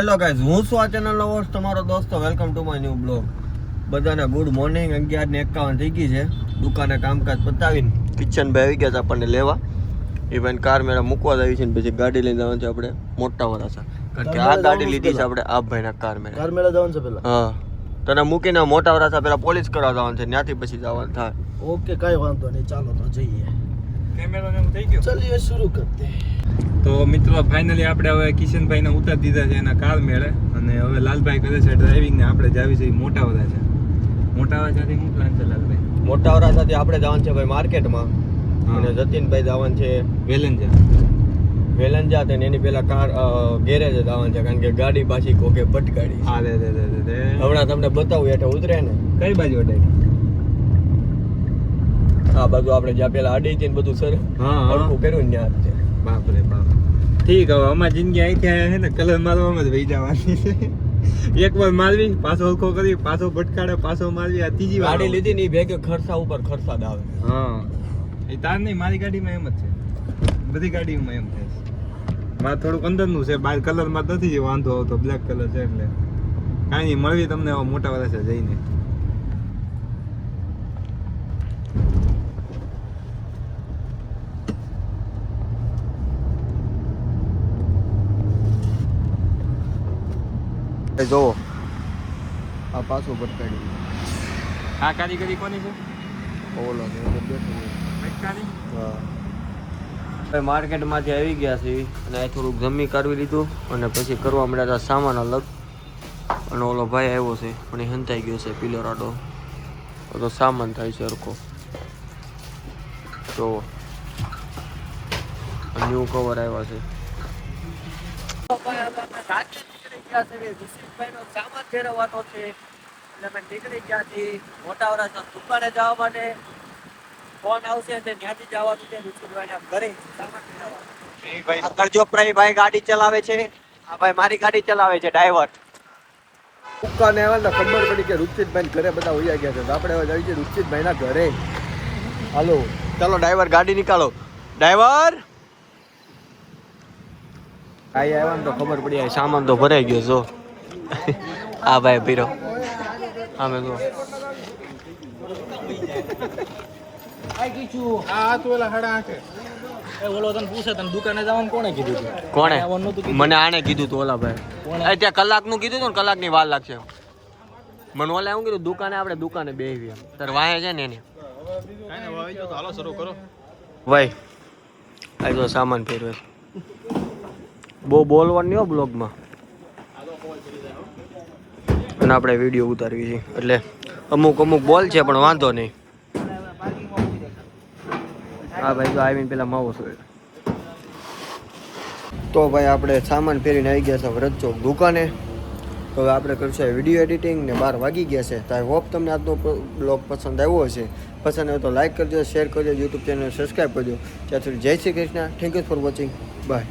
Hello guys, હું છું આ ચેનલનો હોસ્ટ તમારો દોસ્તો. Welcome to my new blog. બધાને ગુડ મોર્નિંગ. 11:51 થઈ ગઈ છે. દુકાને કામકાજ પતાવીને કિચન ભાઈ આવી ગયા છે આપણને લેવા. ઇવન કાર મેળા મૂકવા આવી છે ને પછી ગાડી લઈને જવાનું છે આપણે મોટા વરાસા. કારણ કે આ ગાડી લીધી છે આપણે આ ભાઈના કાર મેળા જવાનું છે પેલા. હા, તને મૂકીને મોટા વરાસા પેલા પોલીસ કરવા જવાનું છે, ત્યાંથી પછી જવાનું થાય. ઓકે, કઈ વાંધો નહીં, ચાલો તો જઈએ. કેમેરા ને થઈ ગયો, ચલીએ શરૂ કરતે. તો મિત્રો ફાઇનલી આપણે હવે કિશનભાઈ ને ઉતારી દીધા છે એના કાર મેળે, અને હવે લાલભાઈ કરે છે ડ્રાઇવિંગ ને આપણે જાવી છે મોટા વરાછા. મોટા વરાછાથી શું પ્લાન છે લાલભાઈ? મોટા વરાછાથી આપણે જવાનું છે ભાઈ માર્કેટમાં, અને જતીનભાઈ જવાનું છે વેલંજા ને એની પેલા કાર ગેરેજ જવાનું છે, કારણ કે ગાડી પાછી કોકે ભટકાડી. હા દે હમણાં તમને બતાવું હેઠે ઉતરે ને કઈ બાજુ અડાઈ? આ બાજુ આપણે જ્યાં પેલા અડી હતી ને બધું સર હરખું કર્યું ને ત્યાં છે. બાપરે બાપ. ઠીક, હવે અમારી જિંદગી અહીંથી આવ્યા છે ને કલર મારવામાં જ વહી જવાની છે. એક વાર મારવી, પાછો હલકો કરી, પાછો ભટકાડે, પાછો મારવી, આ ત્રીજી વાર ગાડી લીધી ને એ ભેગે ખર્ચા ઉપર ખર્ચા જ આવે. હા, એ તાર નહીં, મારી ગાડીમાં એમ જ છે, બધી ગાડીમાં એમ થાય છે. મારે થોડુંક અંદરનું છે, બહાર કલરમાં નથી જે વાંધો આવતો, બ્લેક કલર છે એટલે કાંઈ નહીં. મળવી તમને મોટા વરસે જઈને. જોવો આ પાછું ભટકાડી. આ કારીગરી કોની છે? ઓલો કારી. હા, માર્કેટમાંથી આવી ગયા છે અને આ થોડુંક જમી કરવી લીધું અને પછી કરવા મળ્યા હતા સામાન અલગ. અને ઓલો ભાઈ આવ્યો છે પણ એ હંતાઈ ગયો છે પીલો રાડો, તો સામાન થાય છે હરખો. તો ન્યૂ કવર આવ્યા છે. સામાન ફેરવવાનો છે એટલે મેં નીકળી ત્યાંથી મોટા વરાછા દુકાને જવા માટે. ફોન આવશે એટલે ત્યાંથી જવાનું છે ઋષિભાઈના ઘરે સામાન ફેરવવાનો. કરજોપરાઈ ભાઈ ગાડી ચલાવે છે. આ ભાઈ મારી ગાડી ચલાવે છે, ડ્રાઈવર. દુકાને આવ્યા ખબર પડી કે ઋષિભાઈ ઘરે બધા ઉયા ગયા છે, આપણે હવે જઈએ ઋષિભાઈના ઘરે. હાલો ચાલો ડ્રાઈવર, ગાડી નીકાળો. ડ્રાઈવર આઈ આવ્યા ને તો ખબર પડી, સામાન તો ભરાઈ ગયો. જો આ ભાઈ પીરો આમે જો કોણે મને આને કીધું તું? ઓલા ભાઈ ત્યાં કલાકનું કીધું તું ને, કલાકની વાર લાગશે. મને ઓલા એવું કીધું દુકાને આપણે દુકાને બેહવી એમ. તાર વાય છે ને એને ભાઈ આ જો સામાન ફેરવે. બહુ બોલવાનું નહીં હો બ્લોગમાં, અને આપણે વિડીયો ઉતારવી છે એટલે અમુક બોલ છે પણ વાંધો નહીં. હા ભાઈ તો આવીને પેલા માવો છે. તો ભાઈ આપણે સામાન ફેરીને આવી ગયા છે વ્રત ચોક દુકાને. તો હવે આપણે કરશું વિડીયો એડિટિંગ ને 12 વાગી ગયા છે. તો આઈ હોપ તમને આજનો બ્લોગ પસંદ આવ્યો હશે. પસંદ આવ્યો તો લાઈક કરજો, શેર કરજો, યુટ્યુબ ચેનલ સબસ્ક્રાઈબ કરજો. ત્યાં સુધી જય Shri Krishna. Thank you for watching. By.